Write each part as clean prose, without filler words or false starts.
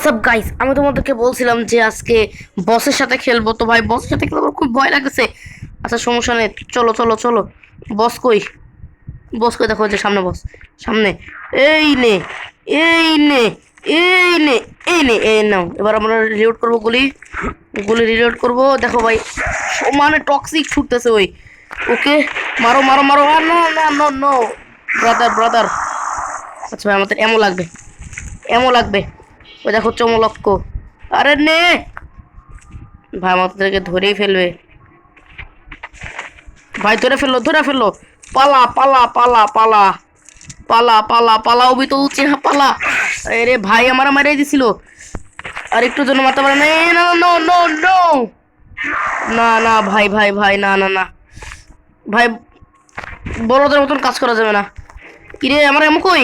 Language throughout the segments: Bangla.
হোয়াটসঅ্যাপ গাইস, আমি তোমাদেরকে বলছিলাম যে আজকে বসের সাথে খেলবো। তো ভাই বসের সাথে খেলবো, খুব ভয় লাগতেছে। আচ্ছা সমস্যা নেই, চলো চলো চলো। বস কই? বস কই? দেখো যে সামনে বস, সামনে। এই নে, এই নে, এই নে, এই নে, এই নাও। এবার আমরা রিলোড করবো, গুলি গুলি রিলোড করবো। দেখো ভাই সমানে টক্সিক ছুটতেছে ওই। ওকে, মারো মারো মারো। আর no no no no, brother brother. আচ্ছা ভাই আমাদের এমো লাগবে, এমো লাগবে। ওই দেখো চমলক্ষ। আরে নে ভাই, আমাদেরকে ধরেই ফেলবে। ভাই ধরে ফেললো, ধরে ফেললো। পালা পালা পালা পালা পালা পালা পালা, ওবি তো উঠছে, হ্যাঁ পালা। আরে ভাই আমার মারিয়ে দিছিল, আর একটু জন্য মারতে পারে না। নো নো নো নো, না না ভাই ভাই ভাই, না না না ভাই, বড়দের মতন কাজ করা যাবে না। কিরে আমার এমন কই?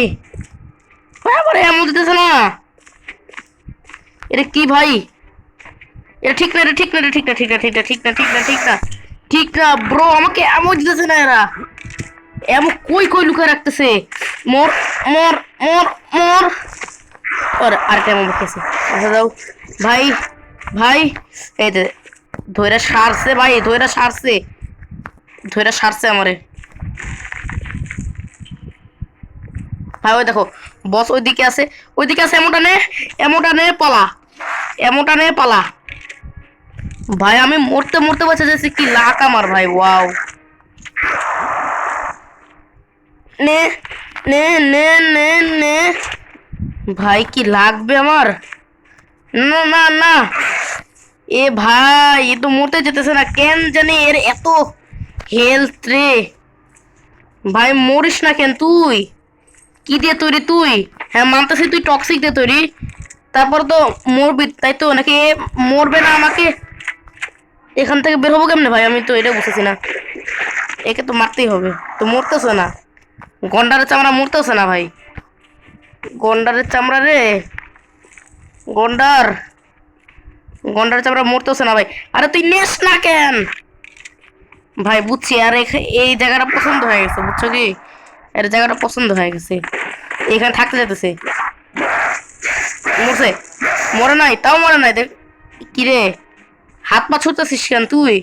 ভাই আমার এমন দিতেছে না। এটা কি ভাই? এটা ঠিক না, এটা ঠিক না, এটা ঠিক না, ঠিক না, ঠিক না, ঠিক না, ঠিক না, ঠিক না, ঠিক না ব্রো। আমাকে এমন দিতেছে না এরা। এমন কই কই লুকায় রাখতেছে। মোর মোর মোর মোর। আর আরেকটা এমন বলতেছে। আচ্ছা দাও ভাই, ভাই এই যে ধইরা সারছে ভাই, ধইরা সারছে, ধইরা সারছে আমারে। ভাই ওই দেখো বস ওইদিকে আছে, ওইদিকে আছে। এমনটা নে, এমনটা নে, পালা, এমনটা নে, পালা। ভাই আমি মরতে মরতে বাঁচা যাচ্ছে, কি লাক আমার ভাই। ওয়াও, নে নে নে নে নে। ভাই কি লাগবে আমার? না না না, এ ভাই এ তো মরতে যেতেছে না কেন জানি, এর এত হেলথ রে। ভাই মরিস না কেন তুই? কি দিয়ে তৈরি তুই? হ্যাঁ মানতেছি তুই টক্সিক দিয়ে তৈরি, তারপর তো মরবি তাই তো নাকি? এ মরবে না, আমাকে এখান থেকে বের হবো কেমনে ভাই? আমি তো এটা বুঝতেছি না। একে তো মারতেই হবে, তো মরতেছে না। গন্ডারের চামড়া মরতেছে না ভাই, গন্ডারের চামড়া রে। গন্ডার, গন্ডারের চামড়া মরতেছে না ভাই। আরে তুই নেস না কেন ভাই? বুঝছি, আর এই জায়গাটা পছন্দ হয়ে গেছে, বুঝছো কি? এর জায়গাটা পছন্দ হয়ে গেছে, এখানে থাকতে যেতেছে। মরছে? মরে নাই, তাও মরে নাই। দেখ কিরে, হাত পা ছুটতেছিস কেন তুই?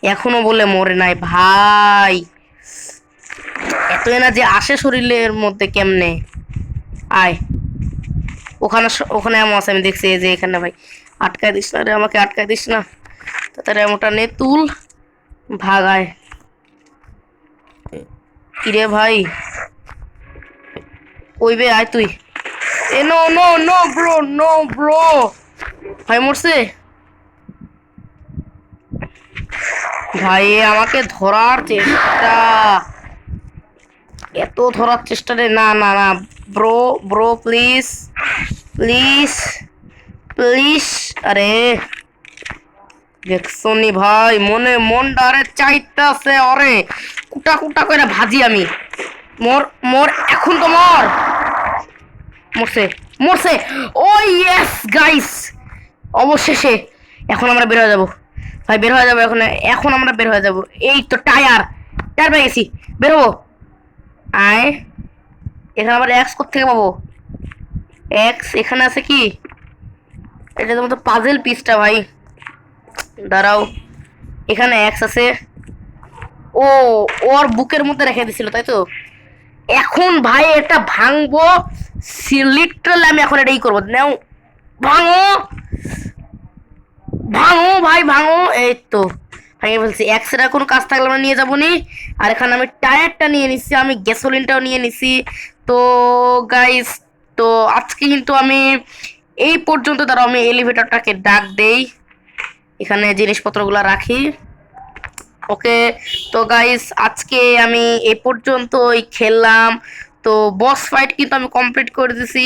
এখনো বলে মরে নাই ভাই। এত এনার্জি আসে শরীরের মধ্যে কেমনে? আয়, ওখানে ওখানে এমন আছে আমি দেখছি, এই যে এখানে ভাই। আটকায় দিস না রে, আমাকে আটকায় দিস না। তাড়াতাড়ি এমনটা নে, তুল, ভাগায়। কিরে ভাই, ওইবে আয় তুই। এ no no no bro, no bro. ভাই মরছে ভাই, আমাকে ধরার চেষ্টা, এত ধরার চেষ্টা রে। না না না bro, bro please, please please. আরে দেখছো নি ভাই, মনে মন ডারে চাইতাছে অরে, কুটা কুটা করে ভাজি আমি। মর মর, এখন তো মর। মরছে, মরছে। ও ইয়েস গাইস, অবশেষে এখন আমরা বের হয়ে যাবো ভাই, বের হয়ে যাবো এখন। এখন আমরা বের হয়ে যাবো। এই তো টায়ার, টায়ার পেয়ে গেছি, বের হবো। আয়, এখানে আবার এক্স কোত্থেকে পাবো? এক্স এখানে আছে কি? এটা তো পাজেল পিসটা ভাই, দাঁড়াও। এখানে এক্স আছে। ও, ওর বুকের মধ্যে রেখে দিছিল তাই তো। এখন ভাই এটা ভাঙবো, লিটারালি আমি এখন এটাই করবো। নাও ভাঙো, ভাঙো ভাই ভাঙো। এই তো ভেঙে ফেলছি। এক্সের কোনো কাজ থাকলে আমরা নিয়ে যাবো নি। আর এখানে আমি টায়ারটা নিয়ে নিচ্ছি, আমি গ্যাসোলিনটাও নিয়ে নিছি। তো গাইস, তো আজকে কিন্তু আমি এই পর্যন্ত। দ্বারা আমি এলিভেটরটাকে ডাক দেই, এখানে জিনিসপত্রগুলো রাখি। ওকে, তো গাইস আজকে আমি এই পর্যন্তই খেললাম। তো বস ফাইট কিন্তু আমি কমপ্লিট করে দিছি।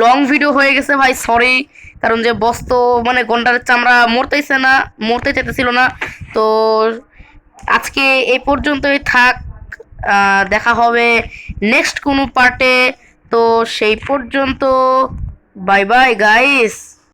লং ভিডিও হয়ে গেছে ভাই, সরি। কারণ যে বস তো মানে গন্ডারের চামড়া মরতেইছে না, মরতে চাইতেছিল না। তো আজকে এই পর্যন্তই থাক, দেখা হবে নেক্সট কোনো পার্টে। তো সেই পর্যন্ত বাই বাই গাইস।